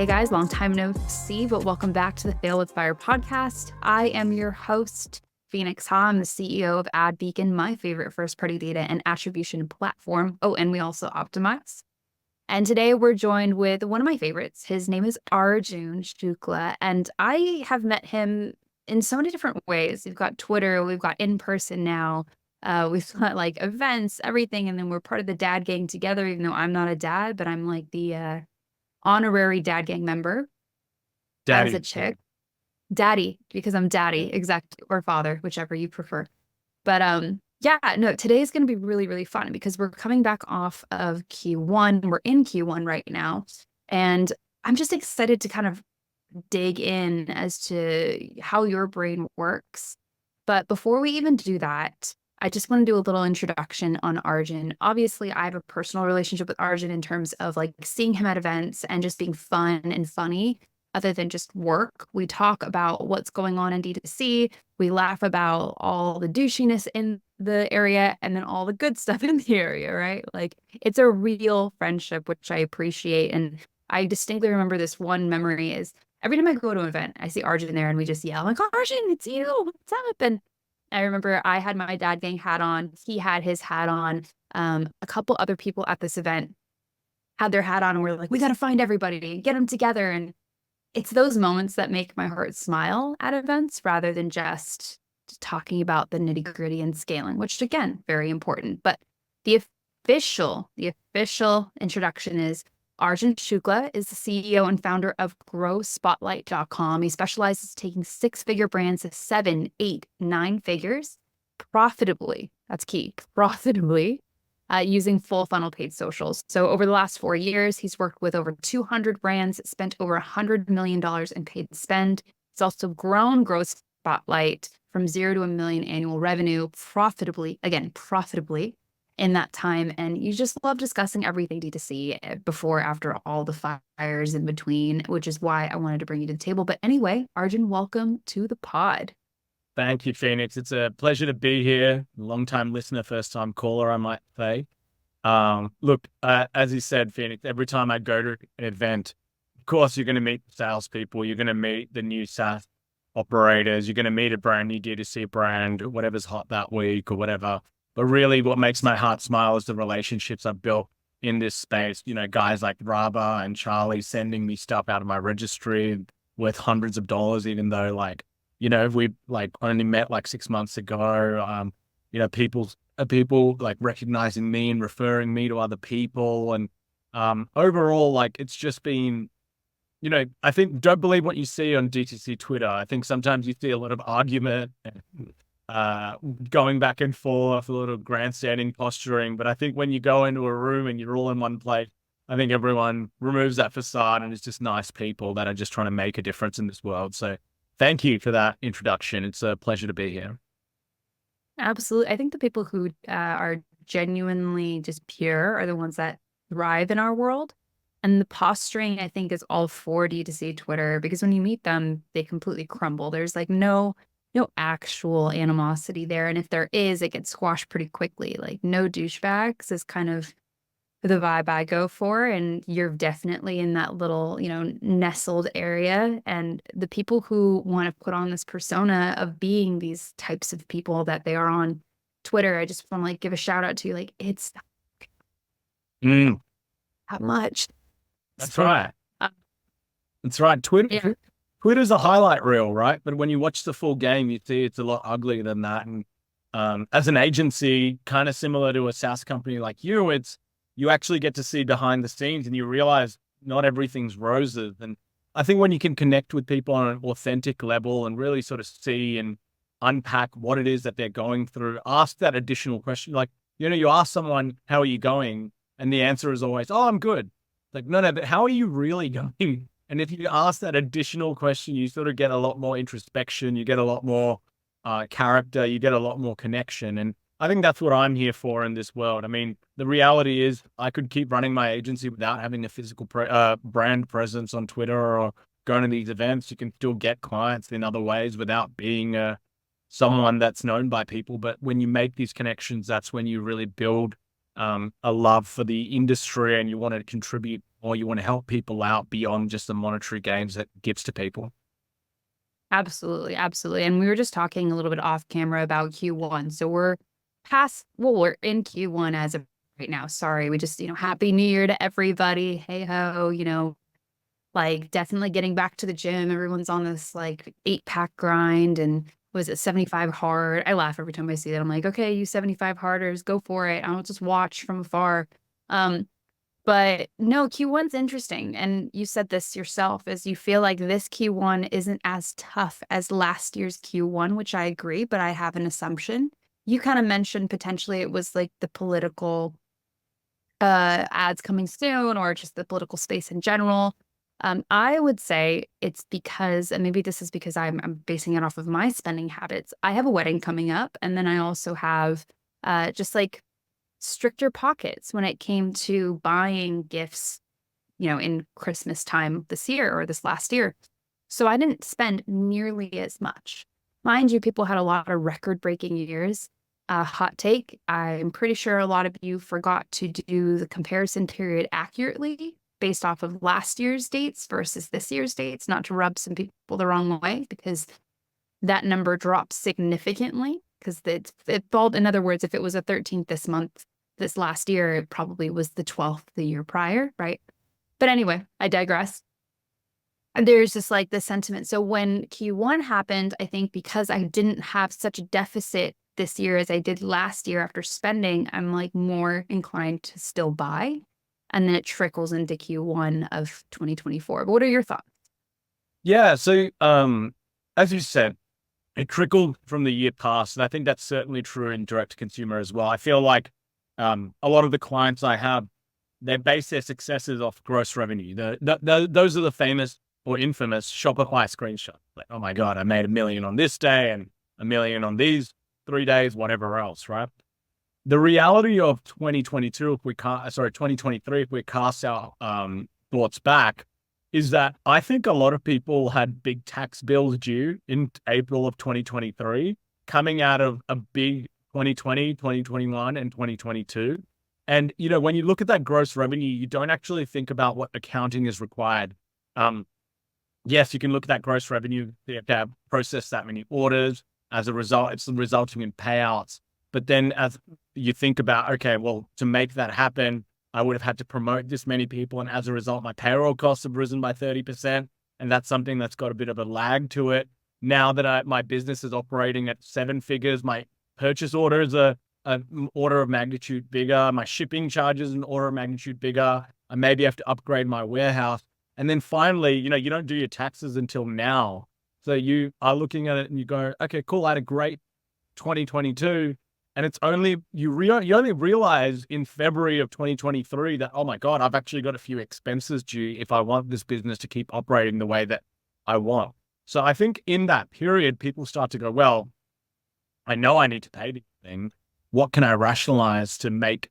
Hey guys, long time no see, but welcome back to the Fail with Fire podcast. I am your host, Phoenix Ha. I'm the CEO of AdBeacon, my favorite first-party data and attribution platform. Oh, and we also optimize. And today we're joined with one of my favorites. His name is Arjun Shukla, and I have met him in so many different ways. We've got Twitter, we've got in person now, we've got like events, everything, and then we're part of the dad gang together, even though I'm not a dad, but I'm like the honorary dad gang member as a chick. Daddy, because I'm daddy, exactly, or father, whichever you prefer. But yeah, no, today's going to be really, really fun because we're coming back off of Q1. We're in Q1 right now. And I'm just excited to kind of dig in as to how your brain works. But before we even do that, I just want to do a little introduction on Arjun. Obviously, I have a personal relationship with Arjun in terms of like seeing him at events and just being fun and funny other than just work. We talk about what's going on in D2C. We laugh about all the douchiness in the area and then all the good stuff in the area, right? Like it's a real friendship, which I appreciate. And I distinctly remember this one memory is every time I go to an event, I see Arjun there and we just yell like, Arjun, it's you, what's up? And I remember I had my dad gang hat on. He had his hat on. A couple other people at this event had their hat on and we're like, we got to find everybody and get them together. And it's those moments that make my heart smile at events rather than just talking about the nitty gritty and scaling, which again, very important. But the official introduction is Arjun Shukla is the CEO and founder of GrowSpotlight.com. He specializes in taking six-figure brands to 7, 8, 9 figures profitably. That's key, profitably, using full funnel paid socials. So over the last 4 years, he's worked with over 200 brands, spent over $100 million in paid spend. He's also grown GrowSpotlight from 0 to $1 million annual revenue profitably in that time. And you just love discussing everything D2C before, after all the fires in between, which is why I wanted to bring you to the table. But anyway, Arjun, welcome to the pod. Thank you, Phoenix. It's a pleasure to be here. Long-time listener, first-time caller, I might say. Look, as you said, Phoenix, every time I go to an event, of course, you're going to meet salespeople. You're going to meet the new SaaS operators. You're going to meet a brand new D2C brand, whatever's hot that week or whatever. But really what makes my heart smile is the relationships I've built in this space. You know, guys like Raba and Charlie sending me stuff out of my registry worth hundreds of dollars, even though we like only met like 6 months ago. People like recognizing me and referring me to other people. And overall, like it's just been, I think don't believe what you see on DTC Twitter. I think sometimes you see a lot of argument and going back and forth, a little grandstanding posturing. But I think when you go into a room and you're all in one place, I think everyone removes that facade and it's just nice people that are just trying to make a difference in this world. So thank you for that introduction. It's a pleasure to be here. Absolutely. I think the people who are genuinely just pure are the ones that thrive in our world. And the posturing, I think, is all for D2C Twitter, because when you meet them, they completely crumble. There's like no actual animosity there. And if there is, it gets squashed pretty quickly. Like no douchebags is kind of the vibe I go for. And you're definitely in that little, nestled area. And the people who want to put on this persona of being these types of people that they are on Twitter, I just want to like give a shout out to you. Like it's not much. That's right. That's right. Twitter. Twitter's a highlight reel, right? But when you watch the full game, you see it's a lot uglier than that. And as an agency, kind of similar to a SaaS company like you actually get to see behind the scenes and you realize not everything's roses. And I think when you can connect with people on an authentic level and really sort of see and unpack what it is that they're going through, ask that additional question. Like, you ask someone, how are you going? And the answer is always, oh, I'm good. Like, no, but how are you really going? And if you ask that additional question, you sort of get a lot more introspection, you get a lot more character, you get a lot more connection. And I think that's what I'm here for in this world. I mean, the reality is I could keep running my agency without having a physical brand presence on Twitter or going to these events. You can still get clients in other ways without being someone that's known by people. But when you make these connections, that's when you really build a love for the industry and you want to contribute or you want to help people out beyond just the monetary gains that it gives to people. Absolutely, absolutely. And we were just talking a little bit off camera about Q1. So we're in Q1 as of right now. Sorry. We just, happy new year to everybody. Hey ho, like definitely getting back to the gym. Everyone's on this like 8-pack grind and was it 75 hard? I laugh every time I see that. I'm like, okay, you 75 harders, go for it. I'll just watch from afar. But no, Q1's interesting. And you said this yourself, is you feel like this Q1 isn't as tough as last year's Q1, which I agree, but I have an assumption. You kind of mentioned potentially it was like the political ads coming soon or just the political space in general. I would say it's because, and maybe this is because I'm basing it off of my spending habits. I have a wedding coming up, and then I also have just like stricter pockets when it came to buying gifts, in Christmas time this year or this last year. So I didn't spend nearly as much. Mind you, people had a lot of record-breaking years. Hot take, I'm pretty sure a lot of you forgot to do the comparison period accurately based off of last year's dates versus this year's dates, not to rub some people the wrong way, because that number drops significantly because it fall. In other words, if it was a 13th this last year, it probably was the 12th the year prior, right? But anyway, I digress. And there's just like the sentiment. So when Q1 happened, I think because I didn't have such a deficit this year as I did last year after spending, I'm like more inclined to still buy. And then it trickles into Q1 of 2024. But what are your thoughts? Yeah. So, as you said, it trickled from the year past. And I think that's certainly true in direct to consumer as well. I feel like a lot of the clients I have, they base their successes off gross revenue. Those are the famous or infamous Shopify screenshots. Like, oh my God, I made $1 million on this day and $1 million on these 3 days, whatever else, right? The reality of 2022, 2023, if we cast our thoughts back, is that I think a lot of people had big tax bills due in April of 2023, coming out of a big 2020, 2021, and 2022. And, when you look at that gross revenue, you don't actually think about what accounting is required. Yes, you can look at that gross revenue, you have to process that many orders. As a result, it's resulting in payouts. But then as you think about, okay, well, to make that happen, I would have had to promote this many people. And as a result, my payroll costs have risen by 30%. And that's something that's got a bit of a lag to it. Now that my business is operating at 7 figures, my purchase orders are an order of magnitude bigger. My shipping charges an order of magnitude bigger. I maybe have to upgrade my warehouse. And then finally, you don't do your taxes until now. So you are looking at it and you go, okay, cool. I had a great 2022. And it's only, you only realize in February of 2023 that, oh my God, I've actually got a few expenses due if I want this business to keep operating the way that I want. So I think in that period, people start to go, well, I know I need to pay these things. What can I rationalize to make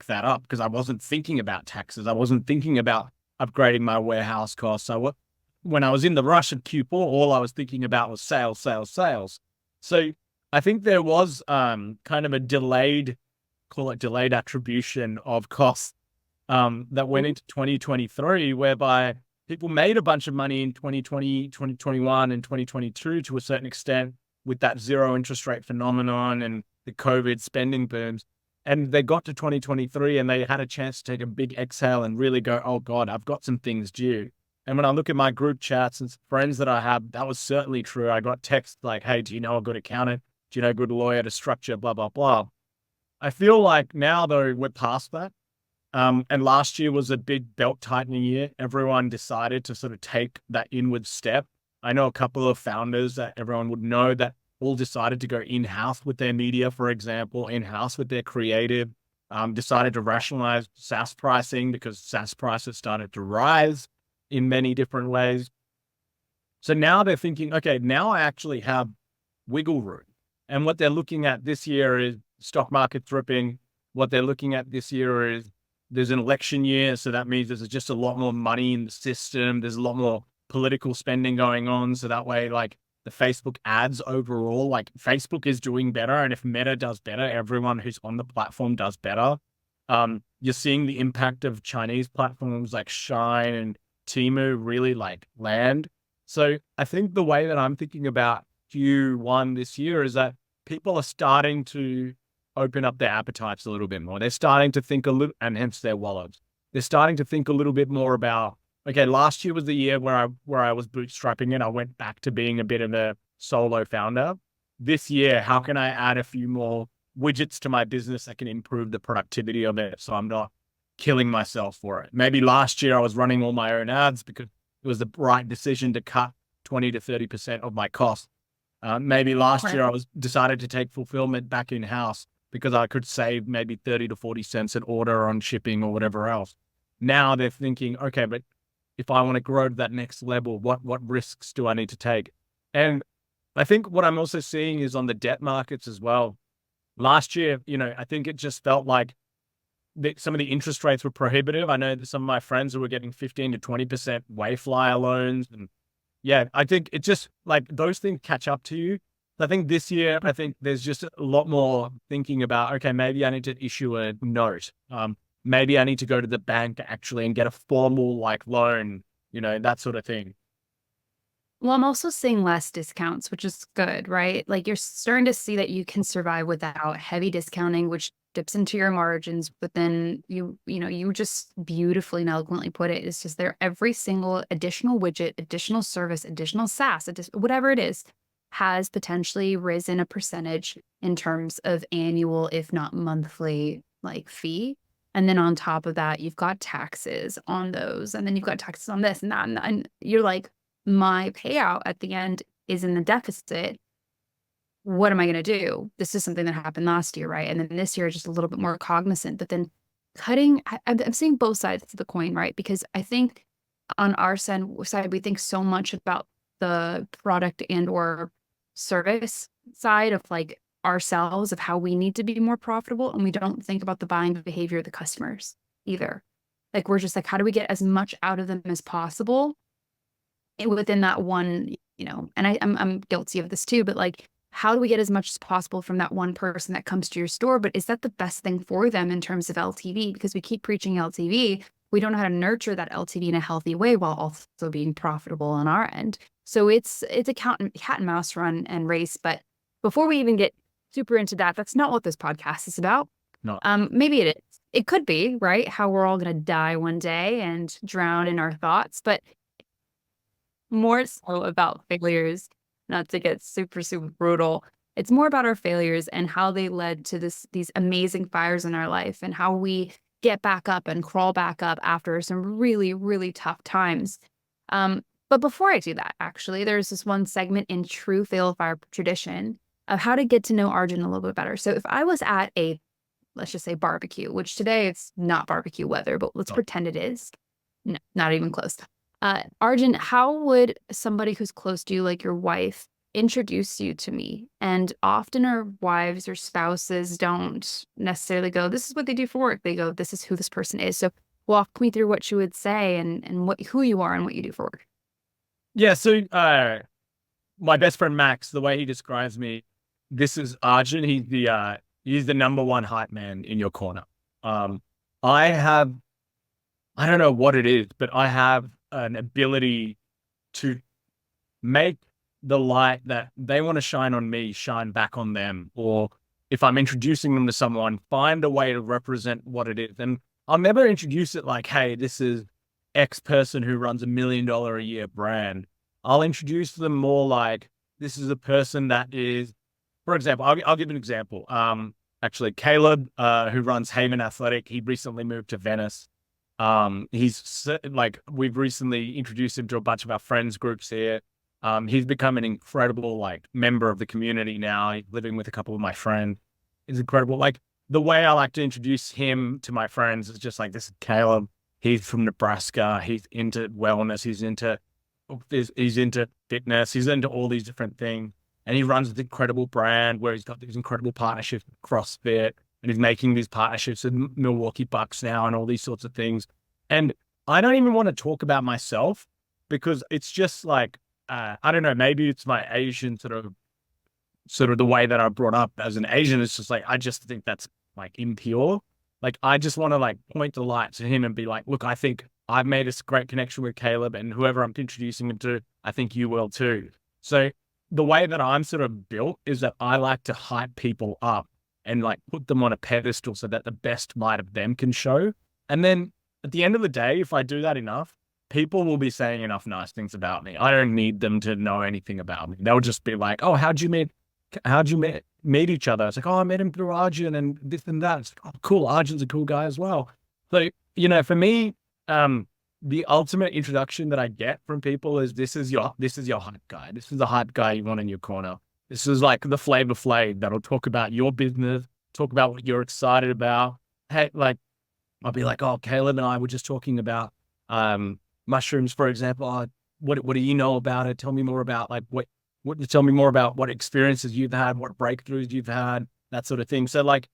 that up? Because I wasn't thinking about taxes. I wasn't thinking about upgrading my warehouse costs. So when I was in the rush of Q4, all I was thinking about was sales, sales, sales. So I think there was kind of a delayed attribution of costs that went into 2023, whereby people made a bunch of money in 2020, 2021, and 2022 to a certain extent with that zero interest rate phenomenon and the COVID spending booms. And they got to 2023 and they had a chance to take a big exhale and really go, oh God, I've got some things due. And when I look at my group chats and friends that I have, that was certainly true. I got texts like, hey, do you know a good accountant? Do you know a good lawyer to structure, blah, blah, blah. I feel like now, though, we're past that. And last year was a big belt tightening year. Everyone decided to sort of take that inward step. I know a couple of founders that everyone would know that all decided to go in-house with their media, for example, in-house with their creative, decided to rationalize SaaS pricing because SaaS prices started to rise in many different ways. So now they're thinking, okay, now I actually have wiggle room. And what they're looking at this year is stock market dripping. What they're looking at this year is there's an election year. So that means there's just a lot more money in the system. There's a lot more political spending going on. So that way, like the Facebook ads overall, like Facebook is doing better. And if Meta does better, everyone who's on the platform does better. You're seeing the impact of Chinese platforms like Shine and Temu really like land. So I think the way that I'm thinking about Q1 this year is that people are starting to open up their appetites a little bit more. They're starting to think a little, and hence their wallets. They're starting to think a little bit more about, okay, last year was the year where I was bootstrapping it. I went back to being a bit of a solo founder. This year, how can I add a few more widgets to my business that can improve the productivity of it so I'm not killing myself for it? Maybe last year I was running all my own ads because it was the right decision to cut 20 to 30% of my costs. Maybe last year I decided to take fulfillment back in-house because I could save maybe 30 to 40 cents an order on shipping or whatever else. Now they're thinking, okay, but if I want to grow to that next level, what risks do I need to take? And I think what I'm also seeing is on the debt markets as well. Last year, I think it just felt like some of the interest rates were prohibitive. I know that some of my friends who were getting 15 to 20% Wayflyer loans. And yeah, I think it just like those things catch up to you. I think this year, I think there's just a lot more thinking about, okay, maybe I need to issue a note. Maybe I need to go to the bank actually and get a formal like loan, that sort of thing. Well, I'm also seeing less discounts, which is good, right? Like you're starting to see that you can survive without heavy discounting, which dips into your margins. But then you just beautifully and eloquently put it. It's just there every single additional widget, additional service, additional SaaS, whatever it is, has potentially risen a percentage in terms of annual, if not monthly, like fee. And then on top of that, you've got taxes on those, and then you've got taxes on this and that, and you're like, my payout at the end is in the deficit. What am I going to do? This is something that happened last year, right? And then this year, just a little bit more cognizant. But then I'm seeing both sides of the coin, right? Because I think on our side, we think so much about the product and or service side of like ourselves, of how we need to be more profitable. And we don't think about the buying behavior of the customers either. Like we're just like, how do we get as much out of them as possible within that one, and I'm guilty of this too, but like, how do we get as much as possible from that one person that comes to your store? But is that the best thing for them in terms of LTV? Because we keep preaching LTV. We don't know how to nurture that LTV in a healthy way while also being profitable on our end. So it's a cat and mouse run and race. But before we even get super into that, that's not what this podcast is about. No. Maybe it is. It could be, right? How we're all going to die one day and drown in our thoughts. But more so about failures, not to get super, super brutal. It's more about our failures and how they led to these amazing fires in our life, and how we get back up and crawl back up after some really, really tough times. But before I do that, actually, there's this one segment in true fail fire tradition of how to get to know Arjun a little bit better. So if I was at let's just say barbecue, which today it's not barbecue weather, but let's pretend it is. No, not even close. Arjun, how would somebody who's close to you, like your wife, introduce you to me? And often our wives or spouses don't necessarily go, this is what they do for work. They go, this is who this person is. So walk me through what you would say and who you are and what you do for work. Yeah. So my best friend, Max, the way he describes me, this is Arjun. He's the number one hype man in your corner. I don't know what it is, but I have an ability to make the light that they want to shine on me shine back on them. Or if I'm introducing them to someone, find a way to represent what it is. And I'll never introduce it like, hey, this is X person who runs $1 million a year brand. I'll introduce them more like, this is a person that is, for example, I'll give an example. Actually, Caleb, who runs Haven Athletic, he recently moved to Venice. He's like, we've recently introduced him to a bunch of our friends groups here. He's become an incredible like member of the community now. He's living with a couple of my friends. It's incredible. Like the way I like to introduce him to my friends is just like, this is Caleb. He's from Nebraska. He's into wellness. He's into fitness. He's into all these different things. And he runs this incredible brand where he's got these incredible partnerships with CrossFit. And he's making these partnerships with Milwaukee Bucks now and all these sorts of things. And I don't even want to talk about myself because it's just like, I don't know, maybe it's my Asian sort of the way that I brought up as an Asian. It's just like, I just think that's like impure. Like, I just want to like point the light to him and be like, look, I think I've made a great connection with Caleb, and whoever I'm introducing him to, I think you will too. So the way that I'm sort of built is that I like to hype people up and like put them on a pedestal so that the best light of them can show. And then at the end of the day, if I do that enough, people will be saying enough nice things about me. I don't need them to know anything about me. They'll just be like, oh, how'd you meet each other? It's like, oh, I met him through Arjun and this and that. It's like, oh, cool. Arjun's a cool guy as well. So, for me, the ultimate introduction that I get from people is this is your hype guy. This is the hype guy you want in your corner. This is like the Flavor Flav that'll talk about your business, talk about what you're excited about. Hey, like, I'll be like, oh, Caleb and I were just talking about mushrooms, for example. Oh, what do you know about it? Tell me more about like tell me more about what experiences you've had, what breakthroughs you've had, that sort of thing. So like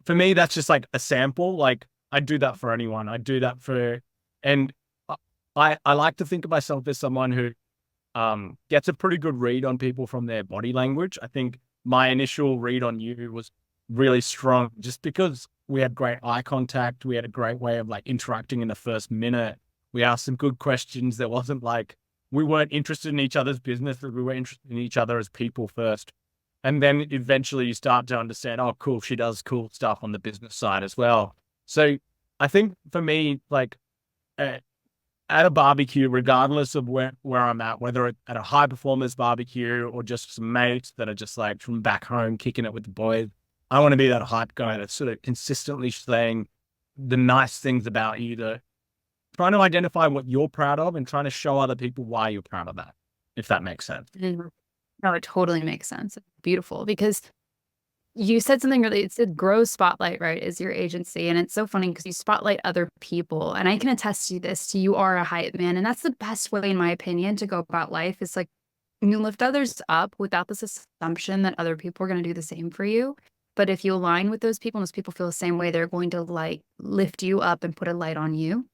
for me, that's just like a sample. Like I do that for anyone. I do that and I like to think of myself as someone who gets a pretty good read on people from their body language. I think my initial read on you was really strong just because we had great eye contact. We had a great way of like interacting in the first minute. We asked some good questions. There wasn't like, we weren't interested in each other's business, but we were interested in each other as people first. And then eventually you start to understand, oh, cool, she does cool stuff on the business side as well. So I think for me, like at a barbecue, regardless of where I'm at, whether at a high performance barbecue or just some mates that are just like from back home kicking it with the boys, I want to be that hype guy that's sort of consistently saying the nice things about you, trying to identify what you're proud of and trying to show other people why you're proud of that, if that makes sense. No, it totally makes sense. It's beautiful because you said something really, it said GrowSpotlight, right, is your agency. And it's so funny because you spotlight other people. And I can attest to this, you are a hype man. And that's the best way, in my opinion, to go about life is like you lift others up without this assumption that other people are going to do the same for you. But if you align with those people and those people feel the same way, they're going to like lift you up and put a light on you.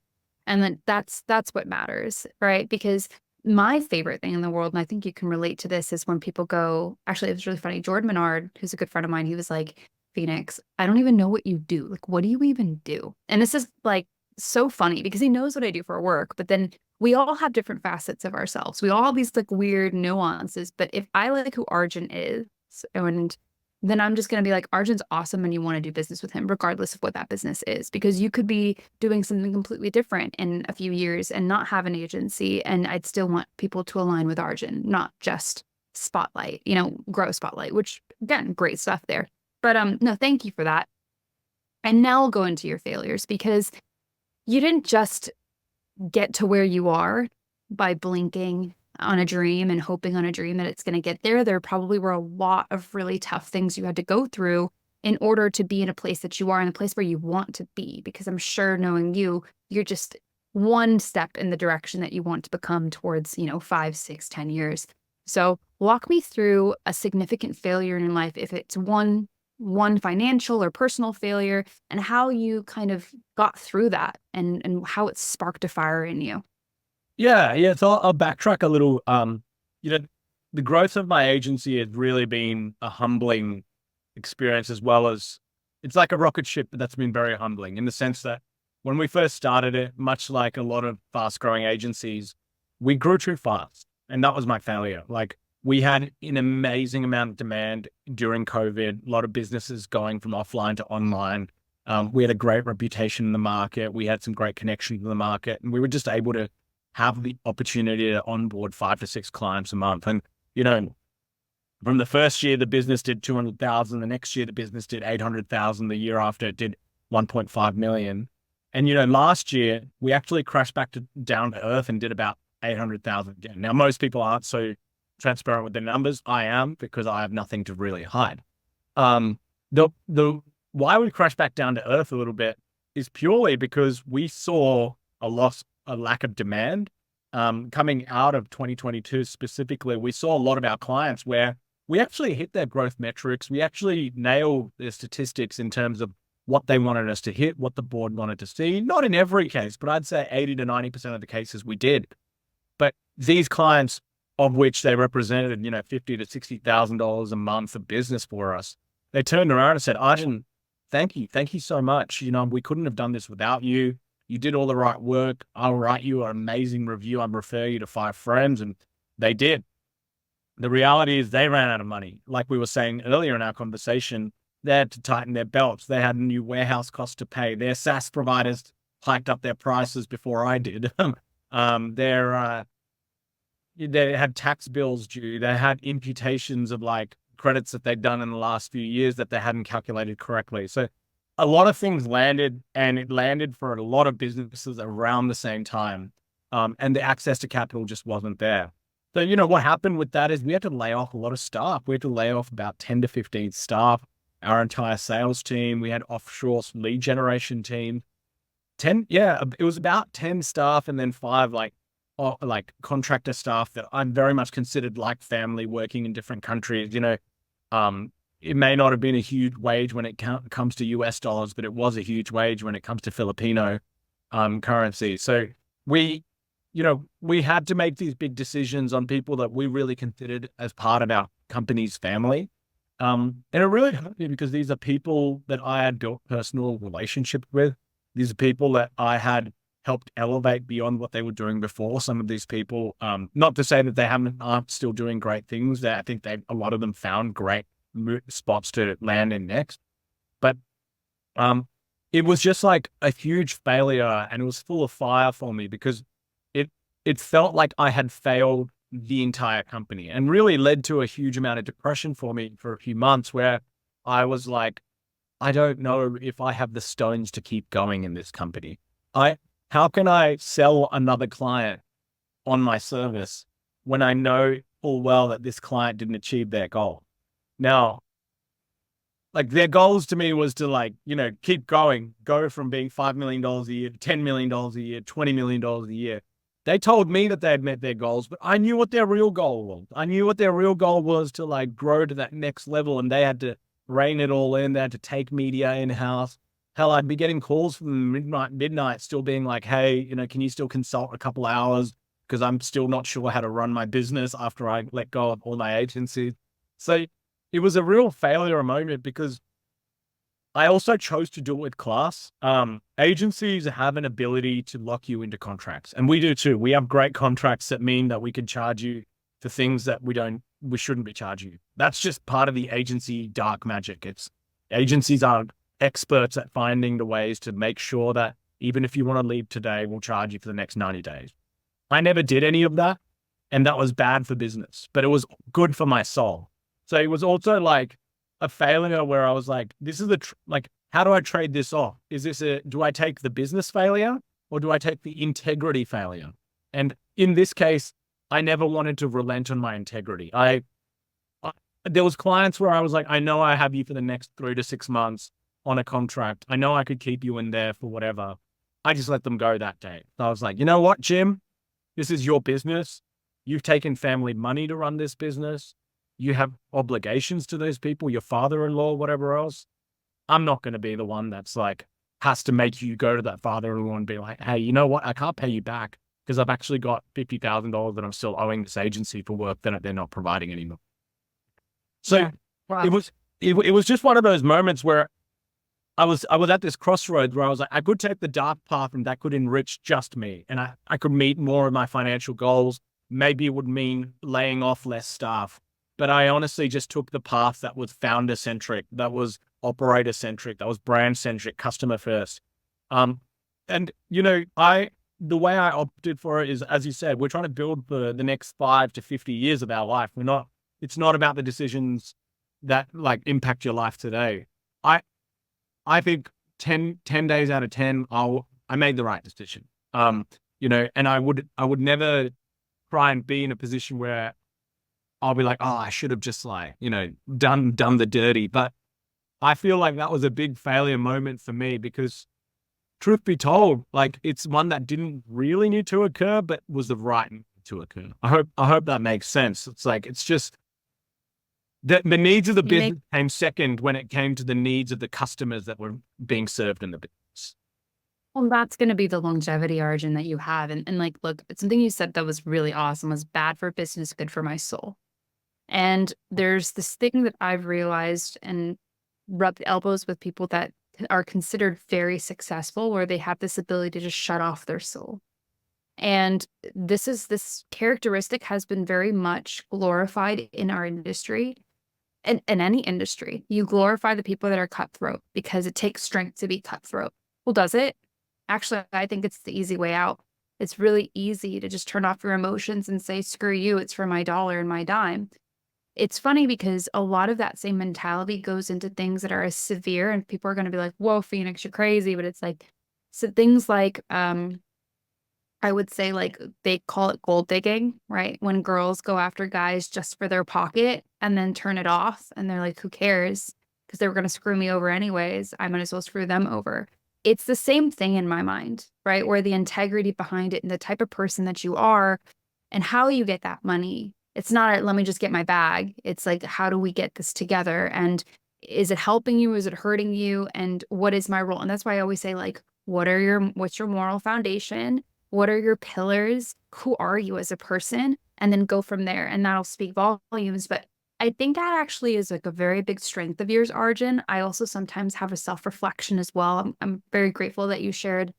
And then that's what matters, right? Because my favorite thing in the world, and I think you can relate to this, is when people go, actually, it was really funny. Jordan Menard, who's a good friend of mine, he was like, Phoenix, I don't even know what you do. Like, what do you even do? And this is like so funny because he knows what I do for work, but then we all have different facets of ourselves. We all have these like weird nuances. But if I like who Arjun is, and then I'm just going to be like, Arjun's awesome and you want to do business with him, regardless of what that business is, because you could be doing something completely different in a few years and not have an agency. And I'd still want people to align with Arjun, not just Spotlight, GrowSpotlight, which again, great stuff there. But no, thank you for that. And now I'll go into your failures because you didn't just get to where you are by blinking on a dream and hoping on a dream that it's going to get there. There probably were a lot of really tough things you had to go through in order to be in a place that you are, in a place where you want to be. Because I'm sure, knowing you, you're just one step in the direction that you want to become towards, 5, 6, 10 years. So walk me through a significant failure in your life, if it's one financial or personal failure, and how you kind of got through that and how it sparked a fire in you. Yeah. So I'll backtrack a little. The growth of my agency has really been a humbling experience, as well as it's like a rocket ship that's been very humbling in the sense that when we first started it, much like a lot of fast growing agencies, we grew too fast. And that was my failure. Like we had an amazing amount of demand during COVID, a lot of businesses going from offline to online. We had a great reputation in the market. We had some great connections in the market, and we were just able to have the opportunity to onboard 5 to 6 clients a month. And, from the first year, the business did 200,000. The next year, the business did 800,000. The year after, it did 1.5 million. And, last year, we actually crashed back down to earth and did about 800,000 again. Now, most people aren't so transparent with their numbers. I am, because I have nothing to really hide. Why we crashed back down to earth a little bit is purely because we saw a lack of demand. Coming out of 2022 specifically, we saw a lot of our clients where we actually hit their growth metrics. We actually nailed their statistics in terms of what they wanted us to hit, what the board wanted to see. Not in every case, but I'd say 80 to 90% of the cases we did. But these clients, of which they represented, $50,000 to $60,000 a month of business for us, they turned around and said, Arjun, thank you. Thank you so much. We couldn't have done this without you. You did all the right work. I'll write you an amazing review. I'll refer you to 5 friends. And they did. The reality is they ran out of money. Like we were saying earlier in our conversation, they had to tighten their belts. They had new warehouse costs to pay. Their SaaS providers hiked up their prices before I did. Their they had tax bills due. They had imputations of like credits that they'd done in the last few years that they hadn't calculated correctly. So a lot of things landed, and it landed for a lot of businesses around the same time. And the access to capital just wasn't there. So, what happened with that is we had to lay off a lot of staff. We had to lay off about 10 to 15 staff, our entire sales team. We had offshore lead generation team. It was about 10 staff and then 5 like contractor staff that I'm very much considered like family, working in different countries. It may not have been a huge wage when it comes to US dollars, but it was a huge wage when it comes to Filipino currency. So we had to make these big decisions on people that we really considered as part of our company's family. And it really hurt me because these are people that I had built personal relationships with. These are people that I had helped elevate beyond what they were doing before. Some of these people, not to say that they aren't still doing great things. I think a lot of them found great spots to land in next. But it was just like a huge failure, and it was full of fire for me because it felt like I had failed the entire company, and really led to a huge amount of depression for me for a few months, where I was like, I don't know if I have the stones to keep going in this company. How can I sell another client on my service when I know full well that this client didn't achieve their goal? Now, like, their goals to me was to keep going, go from being $5 million a year to $10 million a year, $20 million a year. They told me that they had met their goals, but I knew what their real goal was. I knew what their real goal was, to grow to that next level, and they had to rein it all in. They had to take media in-house. Hell, I'd be getting calls from midnight still being like, hey, can you still consult a couple hours? Because I'm still not sure how to run my business after I let go of all my agencies. So it was a real failure moment because I also chose to do it with class. Agencies have an ability to lock you into contracts, and we do too. We have great contracts that mean that we can charge you for things that we shouldn't be charging you. That's just part of the agency dark magic. Agencies are experts at finding the ways to make sure that even if you want to leave today, we'll charge you for the next 90 days. I never did any of that, and that was bad for business, but it was good for my soul. So it was also like a failure where I was like, this is how do I trade this off? Do I take the business failure, or do I take the integrity failure? And in this case, I never wanted to relent on my integrity. There was clients where I was like, I know I have you for the next 3 to 6 months on a contract. I know I could keep you in there for whatever. I just let them go that day. So I was like, you know what, Jim, this is your business. You've taken family money to run this business. You have obligations to those people, your father-in-law, whatever else. I'm not going to be the one that's has to make you go to that father-in-law and be like, hey, you know what? I can't pay you back because I've actually got $50,000 that I'm still owing this agency for work that they're not providing anymore. So Yeah. Wow. it was just one of those moments where I was at this crossroads where I was like, I could take the dark path and that could enrich just me, and I could meet more of my financial goals. Maybe it would mean laying off less staff. But I honestly just took the path that was founder-centric, that was operator-centric, that was brand-centric, customer first. And the way I opted for it is, as you said, we're trying to build the next 5 to 50 years of our life. It's not about the decisions that impact your life today. I think 10 days out of 10, I made the right decision. And I would never try and be in a position where I'll be like, oh, I should have just done the dirty. But I feel like that was a big failure moment for me because, truth be told, it's one that didn't really need to occur, but was the right need to occur. I hope that makes sense. It's just the needs of the business came second when it came to the needs of the customers that were being served in the business. Well, that's going to be the longevity, Arjun, that you have. And look, something you said that was really awesome was bad for business, good for my soul. And there's this thing that I've realized and rubbed elbows with people that are considered very successful, where they have this ability to just shut off their soul. And this characteristic has been very much glorified in our industry. In any industry, you glorify the people that are cutthroat because it takes strength to be cutthroat. Well, does it? Actually, I think it's the easy way out. It's really easy to just turn off your emotions and say, screw you, it's for my dollar and my dime. It's funny because a lot of that same mentality goes into things that are as severe, and people are going to be like, whoa, Phoenix, you're crazy. But it's like, so things like, I would say, like, they call it gold digging, right? When girls go after guys just for their pocket and then turn it off, and they're like, who cares? Because they were going to screw me over anyways. I might as well screw them over. It's the same thing in my mind, right? Where the integrity behind it and the type of person that you are and how you get that money. It's not, let me just get my bag. It's like, how do we get this together? And is it helping you? Is it hurting you? And what is my role? And that's why I always say, like, what's your moral foundation? What are your pillars? Who are you as a person? And then go from there. And that'll speak volumes. But I think that actually is like a very big strength of yours, Arjun. I also sometimes have a self-reflection as well. I'm very grateful that you shared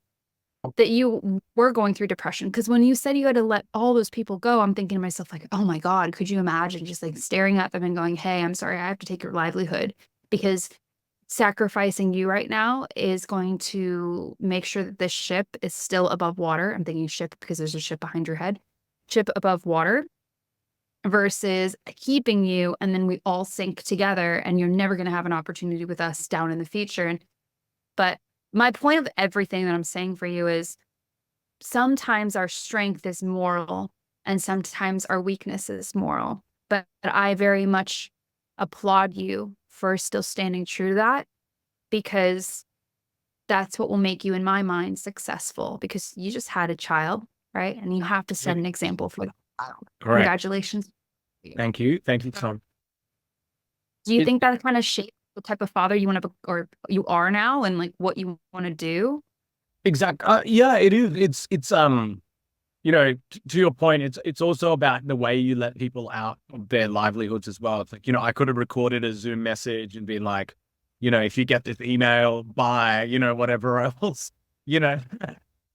that you were going through depression. Because when you said you had to let all those people go, I'm thinking to myself, like, oh my God, could you imagine just like staring at them and going, hey, I'm sorry, I have to take your livelihood, because sacrificing you right now is going to make sure that this ship is still above water. I'm thinking ship because there's a ship behind your head, ship above water, versus keeping you and then we all sink together and you're never going to have an opportunity with us down in the future. But my point of everything that I'm saying for you is sometimes our strength is moral and sometimes our weakness is moral. But I very much applaud you for still standing true to that, because that's what will make you, in my mind, successful, because you just had a child, right? And you have to set an example for that child. Correct. Congratulations. Thank you. Thank you, Tom. Do you think that kind of shaped the type of father you want to, or you are now, and like what you want to do? Exactly. Yeah, it is. It's you know, to your point, it's also about the way you let people out of their livelihoods as well. It's like, you know, I could have recorded a Zoom message and been like, you know, if you get this email, buy, you know, whatever else, you know,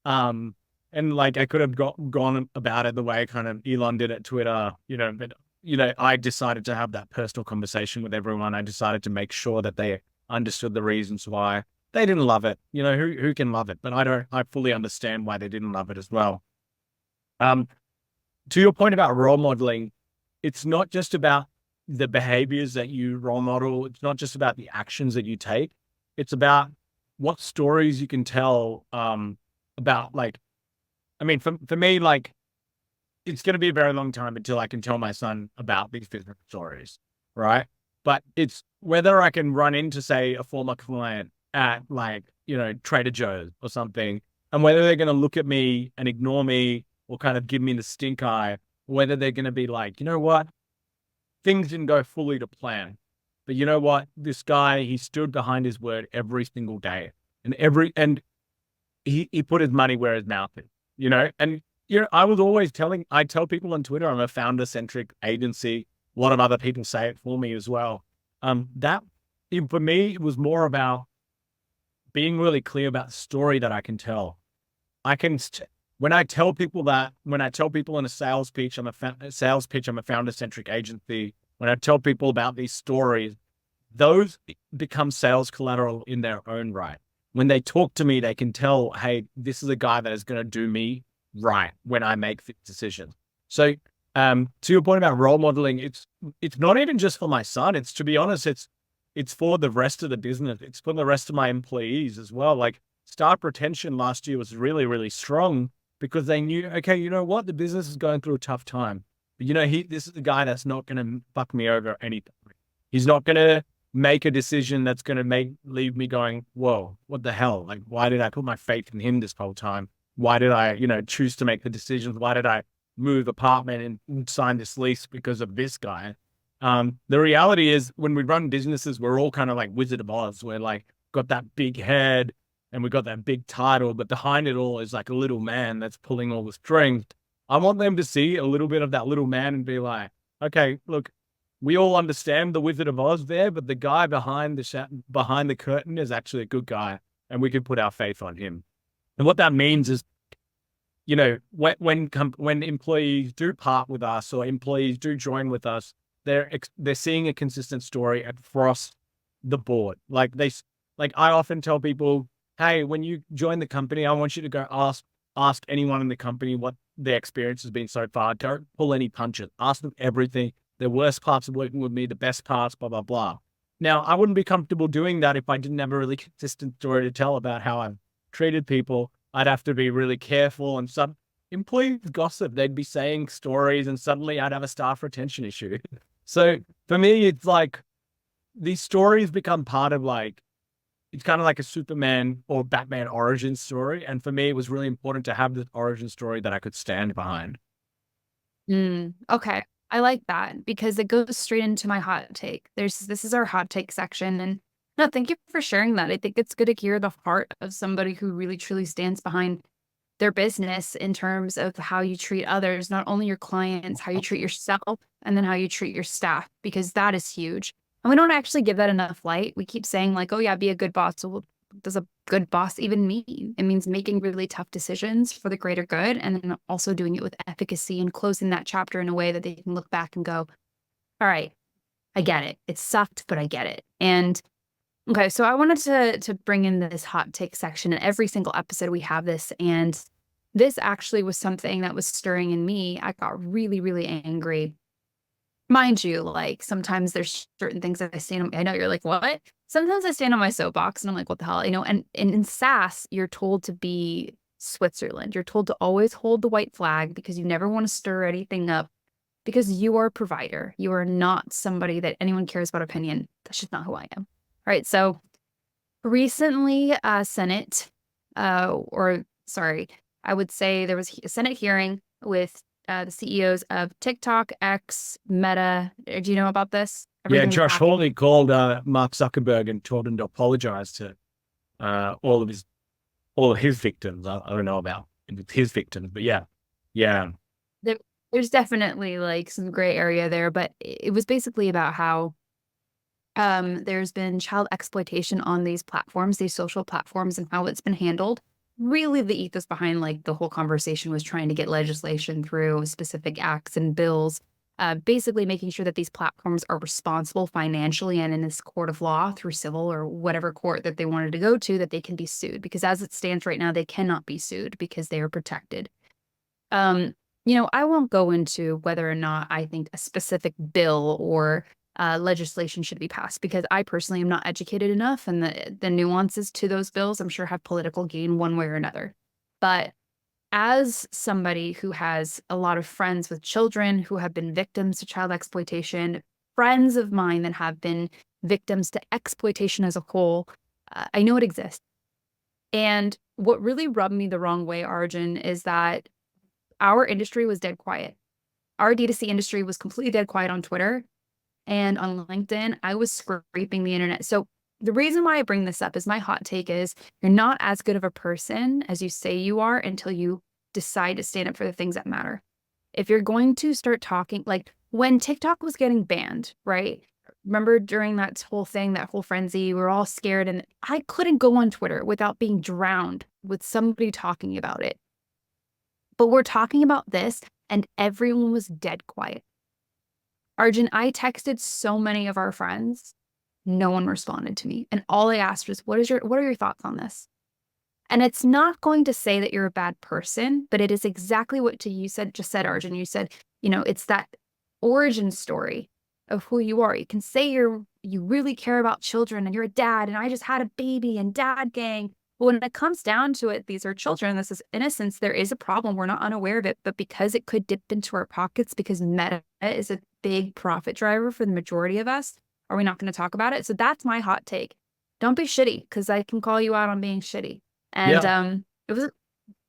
and like I could have gone about it the way kind of Elon did at Twitter, you know, but you know, I decided to have that personal conversation with everyone. I decided to make sure that they understood the reasons why they didn't love it. You know, who can love it? But I fully understand why they didn't love it as well. To your point about role modeling, it's not just about the behaviors that you role model. It's not just about the actions that you take. It's about what stories you can tell, about, like, I mean, for me, like, it's going to be a very long time until I can tell my son about these business stories. Right. But it's whether I can run into, say, a former client at, like, you know, Trader Joe's or something, and whether they're going to look at me and ignore me or kind of give me the stink eye, whether they're going to be like, you know what, things didn't go fully to plan, but you know what, this guy, he stood behind his word every single day, and he put his money where his mouth is, you know. And you know, I tell people on Twitter, I'm a founder-centric agency. A lot of other people say it for me as well. That for me, it was more about being really clear about the story that I can tell. When I tell people in a sales pitch, I'm a founder-centric agency. When I tell people about these stories, those become sales collateral in their own right. When they talk to me, they can tell, hey, this is a guy that is going to do me right when I make the decision. So, to your point about role modeling, it's not even just for my son. It's, to be honest, it's for the rest of the business. It's for the rest of my employees as well. Like, staff retention last year was really, really strong, because they knew, okay, you know what, the business is going through a tough time, but you know, this is the guy that's not going to fuck me over anything. He's not going to make a decision that's going to leave me going, whoa, what the hell? Like, why did I put my faith in him this whole time? Why did I, you know, choose to make the decisions? Why did I move apartment and sign this lease because of this guy? The reality is, when we run businesses, we're all kind of like Wizard of Oz. We're like, got that big head, and we got that big title, but behind it all is like a little man that's pulling all the strings. I want them to see a little bit of that little man and be like, okay, look, we all understand the Wizard of Oz there, but the guy behind behind the curtain is actually a good guy, and we can put our faith on him. And what that means is, when employees do part with us or employees do join with us, they're seeing a consistent story across the board. Like I often tell people, hey, when you join the company, I want you to go ask anyone in the company what their experience has been so far. Don't pull any punches. Ask them everything. The worst parts of working with me, the best parts, blah, blah, blah. Now, I wouldn't be comfortable doing that if I didn't have a really consistent story to tell about how I've treated people. I'd have to be really careful, and some employees gossip. They'd be saying stories, and suddenly I'd have a staff retention issue. So for me, it's like these stories become part of it's kind of like a Superman or Batman origin story. And for me, it was really important to have this origin story that I could stand behind. Okay. I like that because it goes straight into my hot take. This is our hot take section. And no, thank you for sharing that. I think it's good to hear the heart of somebody who really truly stands behind their business in terms of how you treat others, not only your clients, how you treat yourself, and then how you treat your staff, because that is huge. And we don't actually give that enough light. We keep saying like, oh yeah, be a good boss. So what does a good boss even mean? It means making really tough decisions for the greater good, and then also doing it with efficacy and closing that chapter in a way that they can look back and go, all right, I get it. It sucked, but I get it. And okay, so I wanted to bring in this hot take section. In every single episode, we have this. And this actually was something that was stirring in me. I got really, really angry. Mind you, like sometimes there's certain things that I stand on. I know you're like, what? Sometimes I stand on my soapbox and I'm like, what the hell? And in SaaS, you're told to be Switzerland. You're told to always hold the white flag because you never want to stir anything up because you are a provider. You are not somebody that anyone cares about opinion. That's just not who I am. All right. So recently, I would say there was a Senate hearing with the CEOs of TikTok, X, Meta. Do you know about this? Yeah, Josh Hawley called Mark Zuckerberg and told him to apologize to all of his victims. I don't know about his victims, but yeah. There's definitely like some gray area there, but it was basically about how there's been child exploitation on these platforms, these social platforms, and how it's been handled. Really, the ethos behind like the whole conversation was trying to get legislation through specific acts and bills, basically making sure that these platforms are responsible financially and in this court of law through civil or whatever court that they wanted to go to, that they can be sued. Because as it stands right now, they cannot be sued because they are protected. I won't go into whether or not I think a specific bill or legislation should be passed, because I personally am not educated enough, and the nuances to those bills, I'm sure, have political gain one way or another. But as somebody who has a lot of friends with children who have been victims to child exploitation, friends of mine that have been victims to exploitation as a whole, I know it exists. And what really rubbed me the wrong way, Arjun, is that our industry was dead quiet. Our D2C industry was completely dead quiet on Twitter. And on LinkedIn, I was scraping the internet. So the reason why I bring this up is my hot take is you're not as good of a person as you say you are until you decide to stand up for the things that matter. If you're going to start talking, like when TikTok was getting banned, right? Remember during that whole thing, that whole frenzy, we were all scared, and I couldn't go on Twitter without being drowned with somebody talking about it. But we're talking about this, and everyone was dead quiet. Arjun, I texted so many of our friends. No one responded to me. And all I asked was, what are your thoughts on this? And it's not going to say that you're a bad person, but it is exactly what you just said, Arjun. You said, it's that origin story of who you are. You can say you really care about children and you're a dad, and I just had a baby and dad gang. But when it comes down to it, these are children. This is innocence. There is a problem. We're not unaware of it, but because it could dip into our pockets, because Meta is a big profit driver for the majority of us, are we not going to talk about it? So that's my hot take. Don't be shitty, because I can call you out on being shitty. And it was a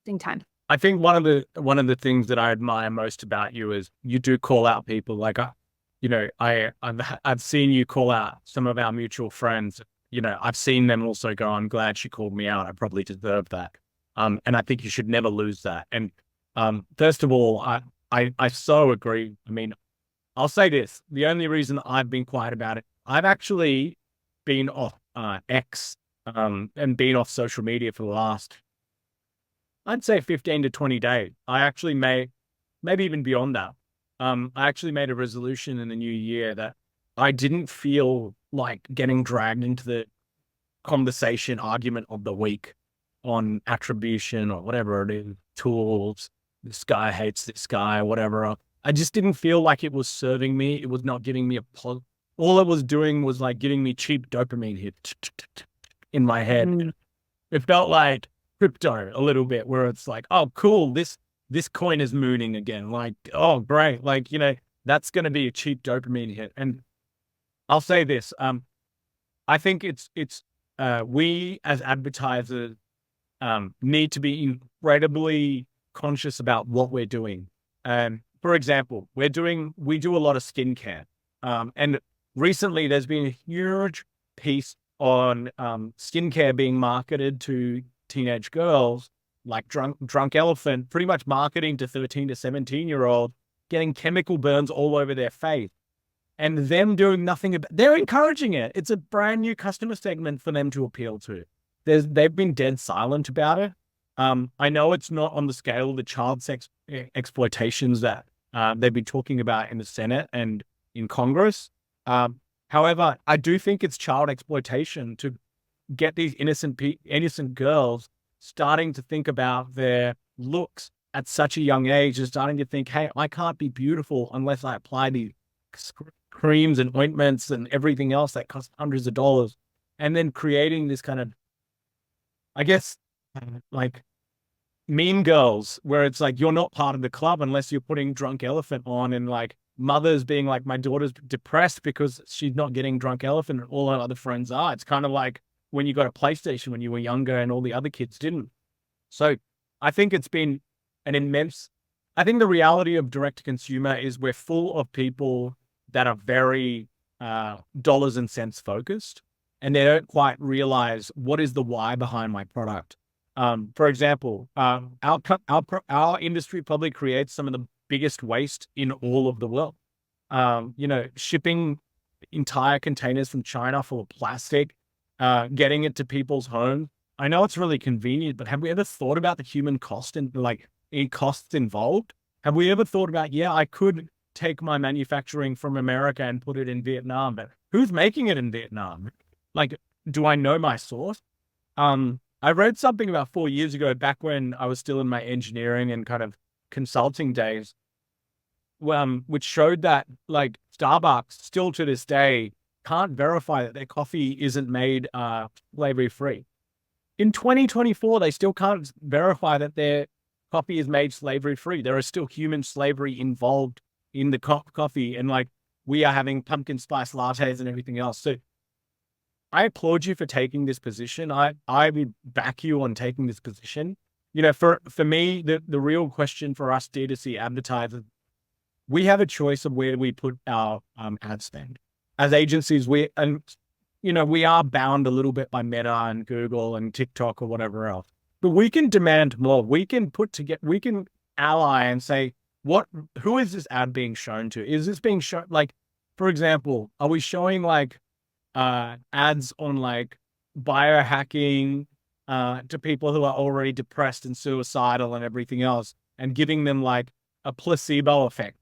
interesting time. I think one of the things that I admire most about you is you do call out people. Like I've seen you call out some of our mutual friends. I've seen them also go, I'm glad she called me out. I probably deserve that. And I think you should never lose that. And first of all, I so agree. I mean, I'll say this. The only reason I've been quiet about it, I've actually been off X and been off social media for the last, I'd say 15 to 20 days. I actually maybe even beyond that. I actually made a resolution in the new year that I didn't feel like getting dragged into the conversation argument of the week on attribution or whatever it is, tools, this guy hates this guy, whatever. I just didn't feel like it was serving me. It was not giving me all it was doing was like giving me cheap dopamine hit in my head. Mm. It felt like crypto a little bit, where it's like, oh, cool, this coin is mooning again. Like, oh, great. Like, that's going to be a cheap dopamine hit. And I'll say this, I think it's we as advertisers need to be incredibly conscious about what we're doing. For example, we do a lot of skincare. And recently there's been a huge piece on skincare being marketed to teenage girls, like drunk elephant, pretty much marketing to 13 to 17-year-old, getting chemical burns all over their face. And them doing nothing about, they're encouraging it. It's a brand new customer segment for them to appeal to. They've been dead silent about it. I know it's not on the scale of the child sex exploitations that they've been talking about in the Senate and in Congress. However, I do think it's child exploitation to get these innocent girls starting to think about their looks at such a young age, and starting to think, hey, I can't be beautiful unless I apply these creams and ointments and everything else that cost hundreds of dollars. And then creating this kind of, I guess, like mean girls, where it's like, you're not part of the club unless you're putting Drunk Elephant on, and like mothers being like, my daughter's depressed because she's not getting Drunk Elephant and all her other friends are. It's kind of like when you got a PlayStation when you were younger and all the other kids didn't. So I think it's been I think the reality of direct to consumer is we're full of people that are very dollars and cents focused, and they don't quite realize what is the why behind my product. For example, our industry probably creates some of the biggest waste in all of the world. Shipping entire containers from China full of plastic, getting it to people's homes. I know it's really convenient, but have we ever thought about the human cost and costs involved? Have we ever thought about, I could take my manufacturing from America and put it in Vietnam, but who's making it in Vietnam? Like, do I know my source? I read something about 4 years ago, back when I was still in my engineering and kind of consulting days, which showed that like Starbucks still to this day can't verify that their coffee isn't made slavery free. In 2024, they still can't verify that their coffee is made slavery free. There is still human slavery involved in the coffee, and like we are having pumpkin spice lattes and everything else. So I applaud you for taking this position. I would back you on taking this position. For me, the real question for us D2C advertisers, we have a choice of where we put our ad spend. As agencies, we are bound a little bit by Meta and Google and TikTok or whatever else. But we can demand more. We can ally and say, who is this ad being shown to? Is this being shown, like, for example, are we showing like ads on like biohacking to people who are already depressed and suicidal and everything else, and giving them like a placebo effect?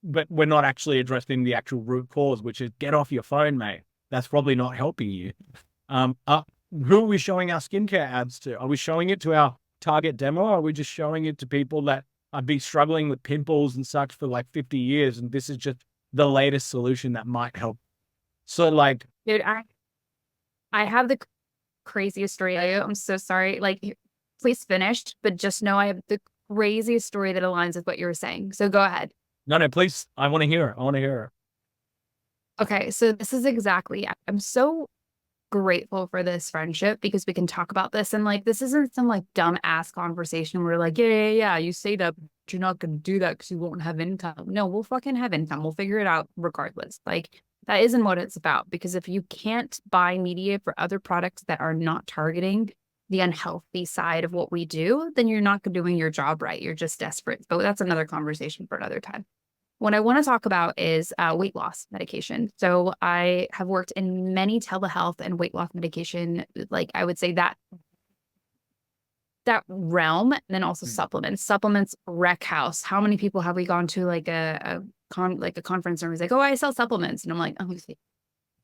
But we're not actually addressing the actual root cause, which is get off your phone, mate. That's probably not helping you. Who are we showing our skincare ads to? Are we showing it to our target demo? Or are we just showing it to people that have been struggling with pimples and such for like 50 years? And this is just the latest solution that might help. So like, dude, I have the craziest story. I'm so sorry. Like, please finish, but just know I have the craziest story that aligns with what you were saying. So go ahead. No, please. I want to hear it. Okay. So this is exactly, I'm so grateful for this friendship because we can talk about this. And like, this isn't some like dumb ass conversation where like, yeah, you say that, but you're not going to do that because you won't have income. No, we'll fucking have income. We'll figure it out regardless. Like, that isn't what it's about, because if you can't buy media for other products that are not targeting the unhealthy side of what we do, then you're not doing your job right. You're just desperate. But that's another conversation for another time. What I want to talk about is weight loss medication. So I have worked in many telehealth and weight loss medication, like I would say that realm, and then also supplements. Supplements wreck house. How many people have we gone to like a conference and was like, oh, I sell supplements. And I'm like, oh,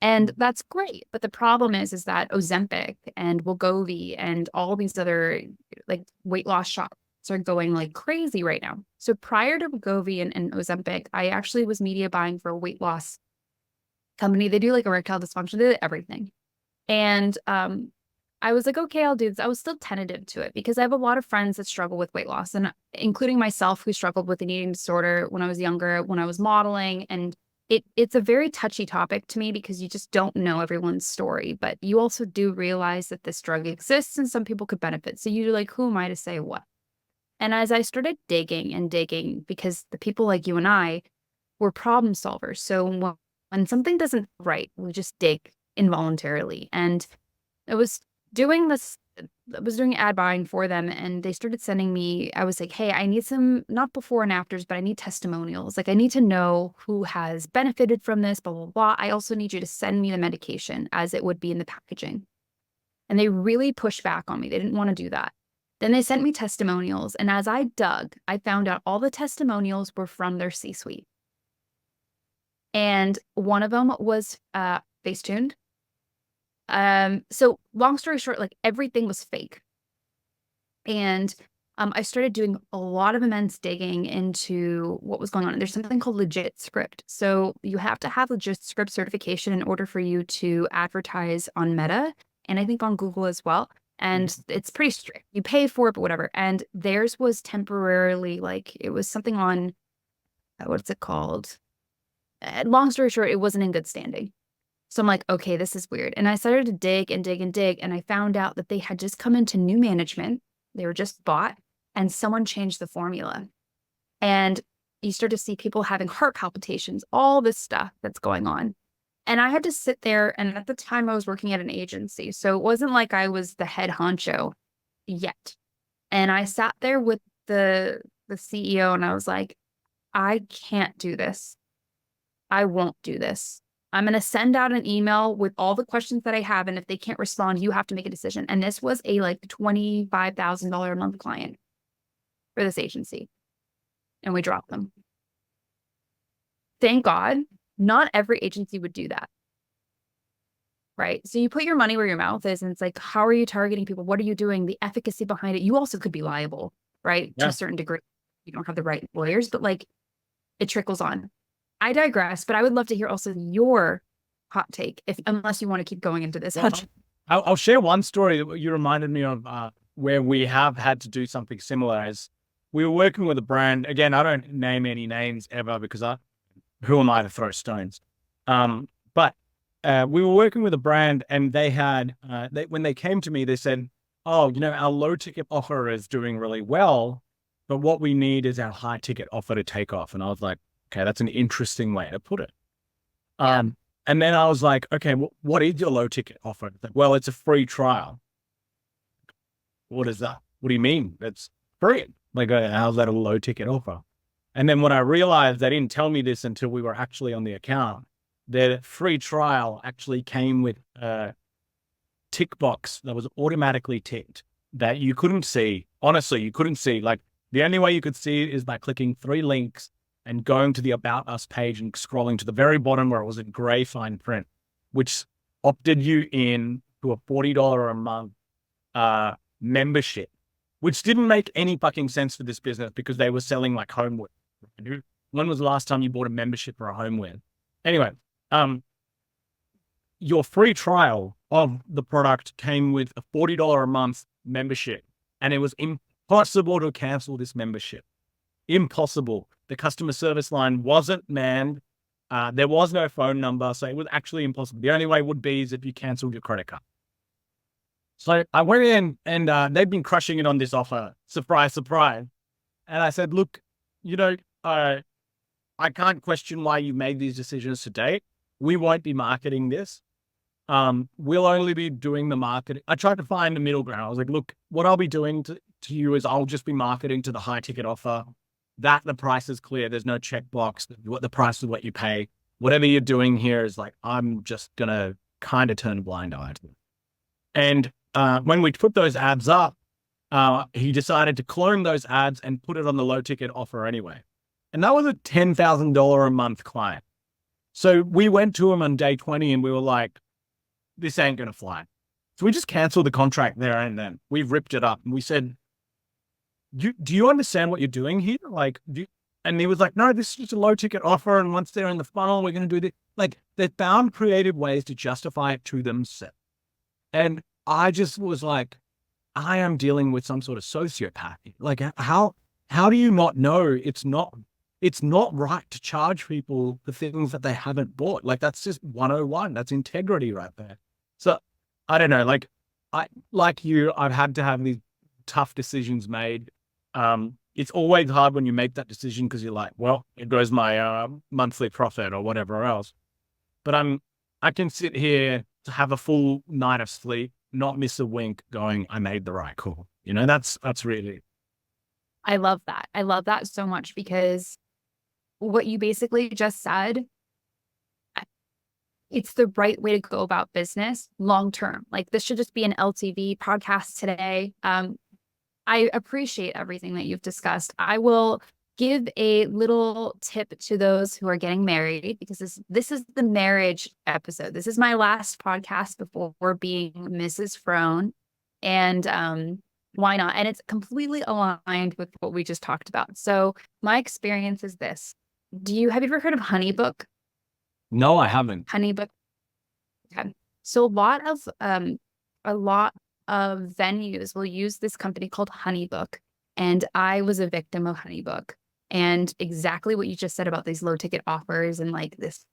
and that's great. But the problem is that Ozempic and Wegovy and all these other like weight loss shots are going like crazy right now. So prior to Wegovy and Ozempic, I actually was media buying for a weight loss company. They do like erectile dysfunction, they do everything. And I was like, okay, I'll do this. I was still tentative to it because I have a lot of friends that struggle with weight loss, and including myself, who struggled with an eating disorder when I was younger, when I was modeling. And it's a very touchy topic to me because you just don't know everyone's story, but you also do realize that this drug exists and some people could benefit. So you're like, who am I to say what? And as I started digging and digging, because the people like you and I were problem solvers. So when something doesn't right, we just dig involuntarily. And I was doing this, I was doing ad buying for them, and they started sending me, I was like, hey, I need some, not before and afters, but I need testimonials. Like, I need to know who has benefited from this, blah, blah, blah. I also need you to send me the medication as it would be in the packaging. And they really pushed back on me. They didn't want to do that. Then they sent me testimonials. And as I dug, I found out all the testimonials were from their C-suite. And one of them was Facetuned. So long story short, like everything was fake. And I started doing a lot of immense digging into what was going on. And there's something called legit script. So you have to have legit script certification in order for you to advertise on Meta, and I think on Google as well. And it's pretty strict. You pay for it, but whatever. And theirs was temporarily, like, it was something on, what's it called? Long story short, it wasn't in good standing. So I'm like, okay, this is weird. And I started to dig and dig and dig. And I found out that they had just come into new management. They were just bought, and someone changed the formula. And you start to see people having heart palpitations, all this stuff that's going on. And I had to sit there. And at the time I was working at an agency. So it wasn't like I was the head honcho yet. And I sat there with the CEO, and I was like, I can't do this. I won't do this. I'm going to send out an email with all the questions that I have. And if they can't respond, you have to make a decision. And this was a like $25,000 a month client for this agency. And we dropped them. Thank God, not every agency would do that. Right? So you put your money where your mouth is, and it's like, how are you targeting people? What are you doing? The efficacy behind it. You also could be liable, right? Yeah. To a certain degree. You don't have the right lawyers, but like it trickles on. I digress, but I would love to hear also your hot take, unless you want to keep going into this. Well, I'll share one story that you reminded me of where we have had to do something similar. As we were working with a brand, again, I don't name any names ever because who am I to throw stones? But we were working with a brand, and they had, when they came to me, they said, oh, our low ticket offer is doing really well, but what we need is our high ticket offer to take off. And I was like, okay, that's an interesting way to put it. And then I was like, okay, what is your low ticket offer? Like, well, it's a free trial. What is that? What do you mean? It's free. Like, how's that a low ticket offer? And then when I realized, they didn't tell me this until we were actually on the account, the free trial actually came with a tick box that was automatically ticked that you couldn't see. Honestly, you couldn't see. Like, the only way you could see it is by clicking 3 links and going to the About Us page and scrolling to the very bottom where it was in gray fine print, which opted you in to a $40 a month membership, which didn't make any fucking sense for this business because they were selling like homeware. When was the last time you bought a membership for a homeware? Anyway, your free trial of the product came with a $40 a month membership, and it was impossible to cancel this membership. Impossible. The customer service line wasn't manned. There was no phone number. So it was actually impossible. The only way would be is if you canceled your credit card. So I went in, and they've been crushing it on this offer. Surprise, surprise. And I said, look, I can't question why you made these decisions to date. We won't be marketing this. We'll only be doing the marketing. I tried to find a middle ground. I was like, look, what I'll be doing to you is I'll just be marketing to the high ticket offer. that the price is clear. There's no checkbox. What the price is what you pay. Whatever you're doing here is like, I'm just going to kind of turn a blind eye to it. And when we put those ads up, he decided to clone those ads and put it on the low ticket offer anyway. And that was a $10,000 a month client. So we went to him on day 20 and we were like, this ain't going to fly. So we just canceled the contract there and then. We ripped it up and we said, do you understand what you're doing here? Like, and he was like, no, this is just a low ticket offer. And once they're in the funnel, we're going to do this. Like, they found creative ways to justify it to themselves. And I just was like, I am dealing with some sort of sociopath. Like, how do you not know it's not right to charge people the things that they haven't bought? Like, that's just 101. That's integrity right there. So I don't know, I've had to have these tough decisions made. It's always hard when you make that decision because you're like, well, it goes my monthly profit or whatever else. But I can sit here to have a full night of sleep, not miss a wink, going, I made the right call. That's really. I love that. I love that so much because what you basically just said, it's the right way to go about business long term. Like, this should just be an LTV podcast today. I appreciate everything that you've discussed. I will give a little tip to those who are getting married, because this is the marriage episode. This is my last podcast before being Mrs. Frone. And why not? And it's completely aligned with what we just talked about. So my experience is this. Have you ever heard of HoneyBook? No, I haven't. HoneyBook. Okay. So a lot of venues will use this company called HoneyBook. And I was a victim of HoneyBook. And exactly what you just said about these low ticket offers and like this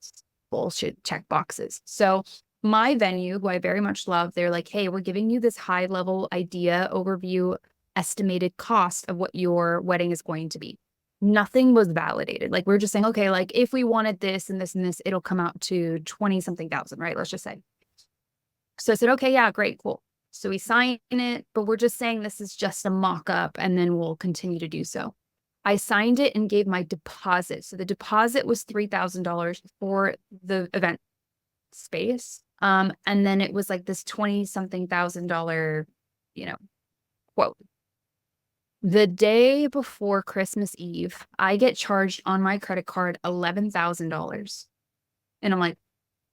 bullshit check boxes. So my venue, who I very much love, they're like, hey, we're giving you this high level idea, overview, estimated cost of what your wedding is going to be. Nothing was validated. Like, we're just saying, okay, like if we wanted this and this and this, it'll come out to 20 something thousand, right? Let's just say. So I said, okay, yeah, great, cool. So we sign it, but we're just saying this is just a mock-up and then we'll continue to do so. I signed it and gave my deposit. So the deposit was $3,000 for the event space. And then it was like this 20 something thousand dollar, quote. The day before Christmas Eve, I get charged on my credit card $11,000. And I'm like,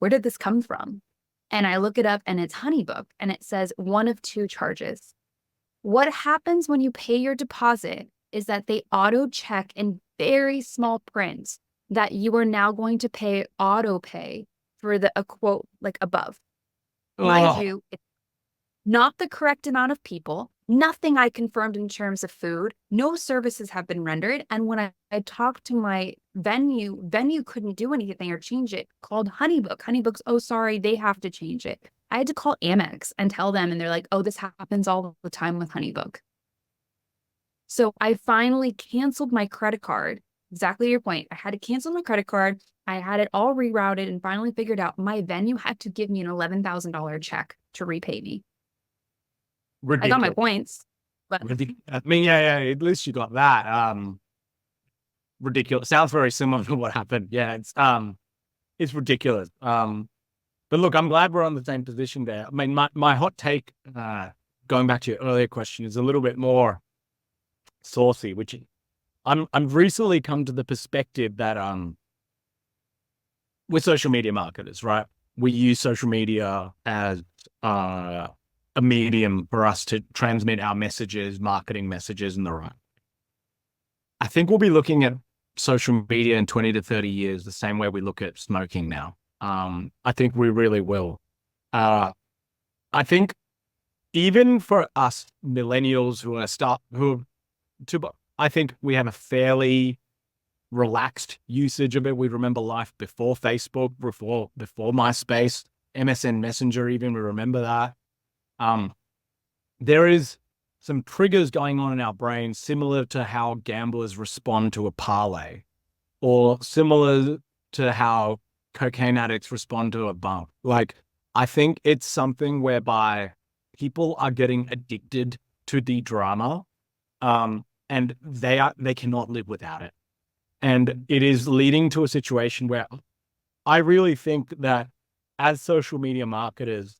where did this come from? And I look it up and it's HoneyBook and it says one of two charges. What happens when you pay your deposit is that they auto check in very small print that you are now going to pay auto pay for a quote like above. Mind you, it's not the correct amount of people, nothing I confirmed in terms of food, no services have been rendered. And when I talked to my venue couldn't do anything or change it, called HoneyBook. HoneyBook's, oh, sorry, they have to change it. I had to call Amex and tell them, and they're like, oh, this happens all the time with HoneyBook. So I finally canceled my credit card. Exactly your point. I had to cancel my credit card. I had it all rerouted and finally figured out my venue had to give me an $11,000 check to repay me. Ridiculous. I got my points. But I mean, yeah, at least you got that. Ridiculous. Sounds very similar to what happened. Yeah, it's ridiculous. But look, I'm glad we're on the same position there. I mean, my hot take, going back to your earlier question, is a little bit more saucy, which I've recently come to the perspective that we're social media marketers, right? We use social media as a medium for us to transmit our messages, marketing messages, and the right. I think we'll be looking at social media in 20 to 30 years the same way we look at smoking now. I think we really will. I think even for us millennials I think we have a fairly relaxed usage of it. We remember life before Facebook, before MySpace, MSN Messenger even, we remember that. There is some triggers going on in our brains similar to how gamblers respond to a parlay, or similar to how cocaine addicts respond to a bump. Like, I think it's something whereby people are getting addicted to the drama. and they cannot live without it. And it is leading to a situation where I really think that as social media marketers,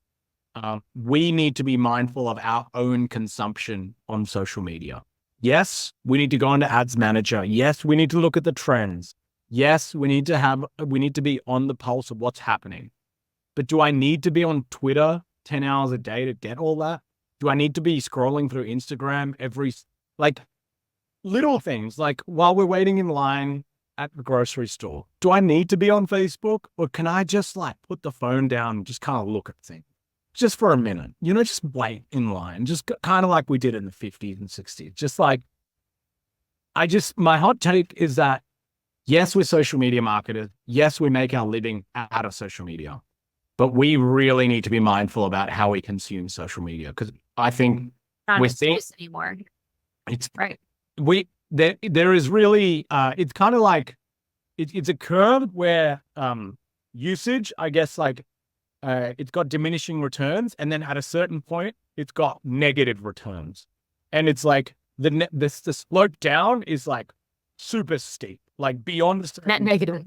we need to be mindful of our own consumption on social media. Yes, we need to go into Ads Manager. Yes, we need to look at the trends. Yes, we need to be on the pulse of what's happening. But do I need to be on Twitter 10 hours a day to get all that? Do I need to be scrolling through Instagram like little things, like while we're waiting in line at the grocery store? Do I need to be on Facebook, or can I just like put the phone down and just kind of look at things just for a minute? Just wait in line, just kind of like we did in the 50s and 60s. Just like, my hot take is that yes, we're social media marketers. Yes, we make our living out of social media, but we really need to be mindful about how we consume social media, because I think Not we're an seeing excuse anymore. it's Right. there is really it's kind of like it's a curve where usage, I guess, like it's got diminishing returns, and then at a certain point it's got negative returns, and it's like the slope down is like super steep, like beyond the Net negative.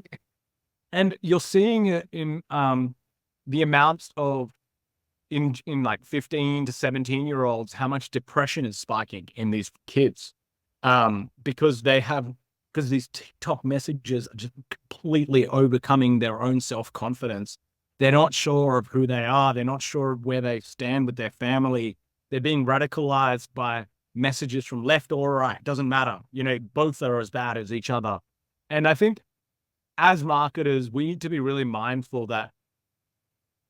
and you're seeing it in the amounts of in like 15 to 17-year-olds, how much depression is spiking in these kids, because these TikTok messages are just completely overcoming their own self-confidence. They're not sure of who they are. They're not sure of where they stand with their family. They're being radicalized by messages from left or right. Doesn't matter. Both are as bad as each other. And I think as marketers, we need to be really mindful that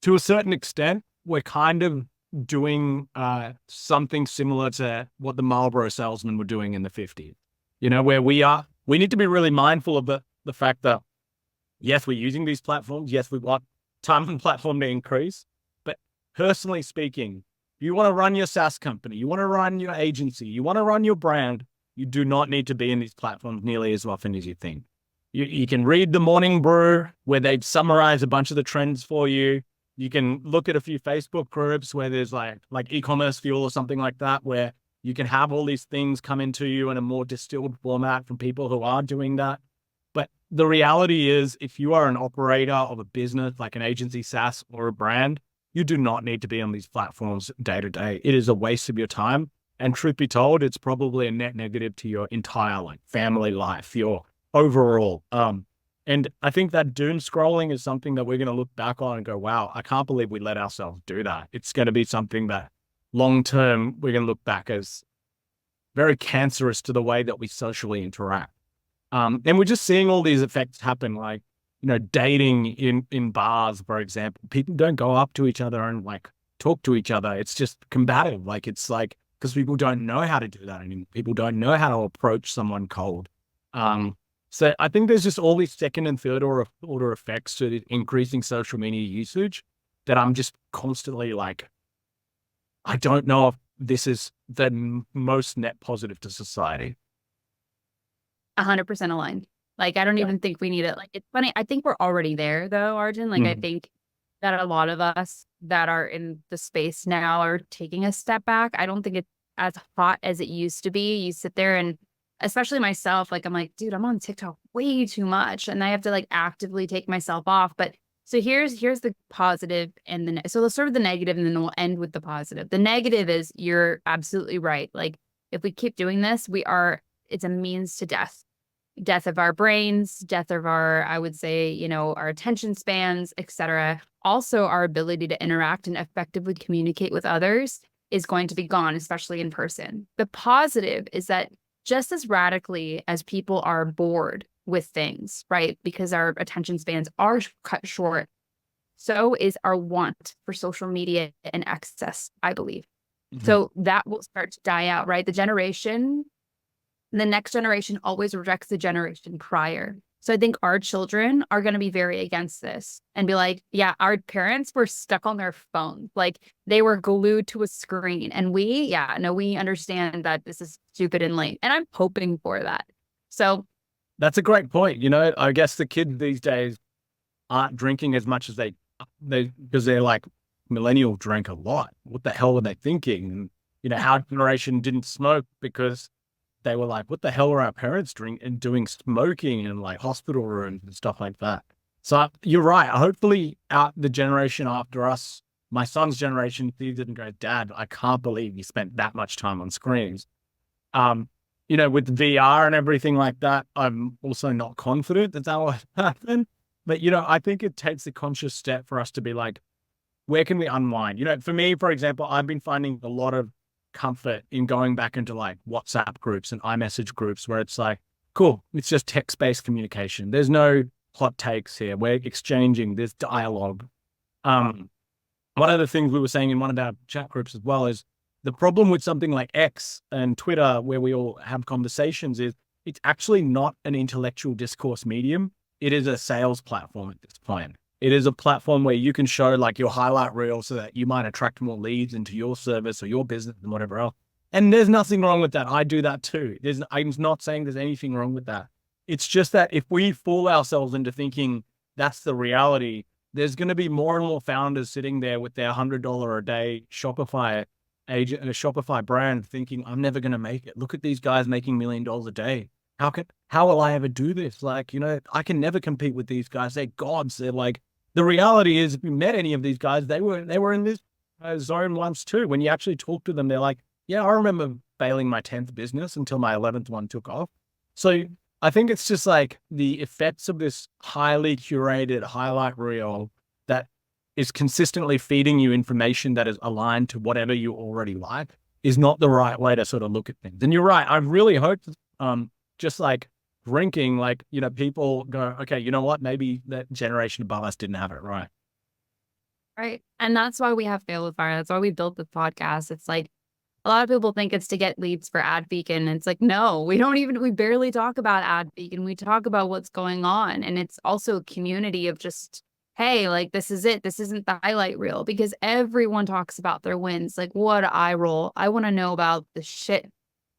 to a certain extent, we're kind of doing something similar to what the Marlboro salesmen were doing in the 50s, where we need to be really mindful of the fact that, yes, we're using these platforms. Yes, we want time on platform to increase. But personally speaking, you want to run your SaaS company, you want to run your agency, you want to run your brand, you do not need to be in these platforms nearly as often as you think. You can read the Morning Brew, where they've summarized a bunch of the trends for you. You can look at a few Facebook groups where there's like e-commerce fuel or something like that, where you can have all these things come into you in a more distilled format from people who are doing that. But the reality is, if you are an operator of a business, like an agency, SaaS, or a brand, you do not need to be on these platforms day to day. It is a waste of your time. And truth be told, it's probably a net negative to your entire family life, your overall. And I think that doom scrolling is something that we're going to look back on and go, wow, I can't believe we let ourselves do that. It's going to be something that long-term we're going to look back as very cancerous to the way that we socially interact. And we're just seeing all these effects happen, like, dating in bars, for example. People don't go up to each other and talk to each other. It's just combative. It's because people don't know how to do that anymore. People don't know how to approach someone cold. So I think there's just all these second and third order effects to the increasing social media usage that I'm just constantly I don't know if this is the most net positive to society. 100% aligned. I don't even think we need it. It's funny. I think we're already there though, Arjun. I think that a lot of us that are in the space now are taking a step back. I don't think it's as hot as it used to be. You sit there and, especially myself, I'm like, dude, I'm on TikTok way too much. And I have to actively take myself off. But so here's the positive and so let's start with the negative and then we'll end with the positive. The negative is, you're absolutely right. If we keep doing this, it's a means to death of our brains, death of I would say, our attention spans, etc. Also, our ability to interact and effectively communicate with others is going to be gone, especially in person. The positive is that just as radically as people are bored with things, right? Because our attention spans are cut short, so is our want for social media and access, I believe. Mm-hmm. So that will start to die out, right? The next generation always rejects the generation prior. So I think our children are going to be very against this and be like, yeah, our parents were stuck on their phones. They were glued to a screen. And we understand that this is stupid and late. And I'm hoping for that. So that's a great point. I guess the kids these days aren't drinking as much as they because they're millennial drank a lot. What the hell were they thinking? And, our generation didn't smoke because they were like, what the hell are our parents doing smoking in like hospital rooms and stuff like that. So you're right. Hopefully out the generation after us, my son's generation, he didn't go, Dad, I can't believe you spent that much time on screens. Um, with VR and everything like that, I'm also not confident that will happen. But, I think it takes a conscious step for us to be like, where can we unwind? For me, for example, I've been finding a lot of comfort in going back into like WhatsApp groups and iMessage groups where it's like, cool, it's just text-based communication. There's no hot takes here. We're exchanging, there's dialogue. One of the things we were saying in one of our chat groups as well is the problem with something like X and Twitter, where we all have conversations, is it's actually not an intellectual discourse medium. It is a sales platform at this point. It is a platform where you can show like your highlight reel so that you might attract more leads into your service or your business and whatever else. And there's nothing wrong with that. I do that too. I'm not saying there's anything wrong with that. It's just that if we fool ourselves into thinking that's the reality, there's going to be more and more founders sitting there with their $100 a day Shopify agent and a Shopify brand thinking, I'm never going to make it. Look at these guys making $1 million a day. How will I ever do this? Like, I can never compete with these guys. They're gods. They're like, the reality is if you met any of these guys, they were in this zone once too. When you actually talk to them, they're like, yeah, I remember failing my 10th business until my 11th one took off. So I think it's just like the effects of this highly curated highlight reel that is consistently feeding you information that is aligned to whatever you already like is not the right way to sort of look at things. And you're right. I really hope, just like drinking, like, people go, okay, you know what? Maybe that generation above us didn't have it right. Right. And that's why we have Fail with Fire. That's why we built the podcast. It's like, a lot of people think it's to get leads for AdBeacon. It's like, no, we barely talk about AdBeacon. We talk about what's going on. And it's also a community of just, hey, like, this is it. This isn't the highlight reel, because everyone talks about their wins. Like, what eye roll. I want to know about the shit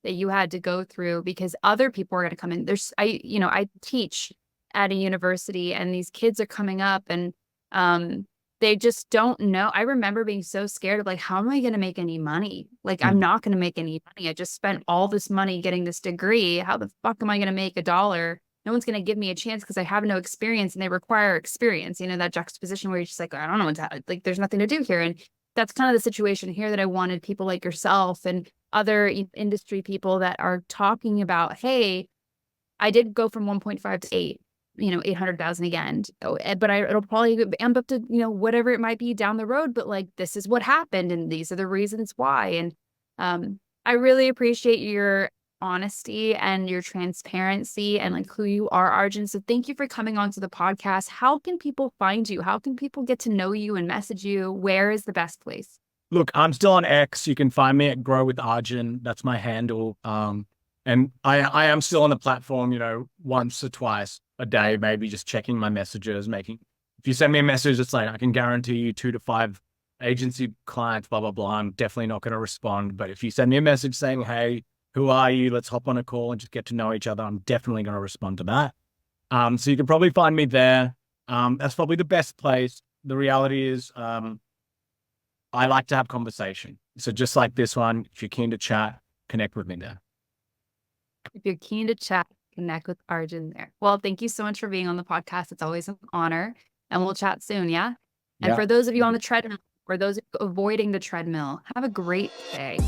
that you had to go through, because other people are going to come in. I teach at a university, and these kids are coming up, and, they just don't know. I remember being so scared of like, how am I going to make any money? Like, I'm not going to make any money. I just spent all this money getting this degree. How the fuck am I going to make $1? No one's going to give me a chance because I have no experience, and they require experience. That juxtaposition where you're just like, I don't know what's happening. Like, there's nothing to do here. And that's kind of the situation here that I wanted people like yourself and other industry people that are talking about, hey, I did go from 1.5 to 8. 800,000 again, but it'll probably amp up to, whatever it might be down the road. But like, this is what happened, and these are the reasons why. And I really appreciate your honesty and your transparency and like who you are, Arjun. So thank you for coming onto the podcast. How can people find you? How can people get to know you and message you? Where is the best place? Look, I'm still on X. You can find me at Grow with Arjun. That's my handle. And I am still on the platform, once or twice a day, maybe just checking my messages, if you send me a message, it's like, I can guarantee you 2 to 5 agency clients, blah, blah, blah. I'm definitely not going to respond. But if you send me a message saying, hey, who are you? Let's hop on a call and just get to know each other, I'm definitely going to respond to that. So you can probably find me there. That's probably the best place. The reality is, I like to have conversation. So just like this one, if you're keen to chat, connect with me there. If you're keen to chat, connect with Arjun there. Well, thank you so much for being on the podcast. It's always an honor, and we'll chat soon. Yeah. And for those of you on the treadmill, or those avoiding the treadmill, have a great day.